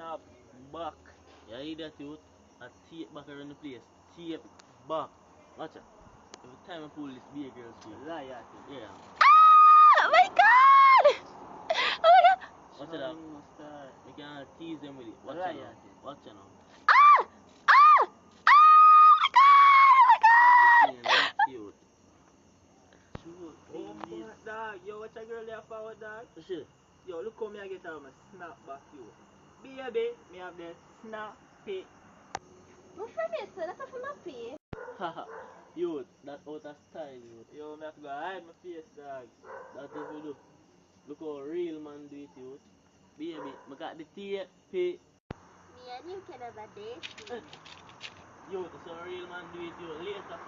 snap back. You hear that, youth? I tape back around the place. Tape back. Watch it. Every time I pull this beer girl's face. Liar. Yeah. Ah! Oh my god! Oh my god! Watch it out. You can tease them with it. Watch it now. Watch it now. Ah! Ah! Ah! Oh my god! Oh my god! Cute. Oh my dog. Yo, watch a girl there forward, dog. Shit. Yo, look how me I get out my snap back, yo. Baby, me have the snap it. My friend is so that's from my face. Haha. Youth, that out of style, youth. Yo, me have to go hide my face, dog. That's what we do. Look how real man do it, youth. Baby, I got the tape. Me and you can have a date. Youth, that's how real man do it, youth. Later.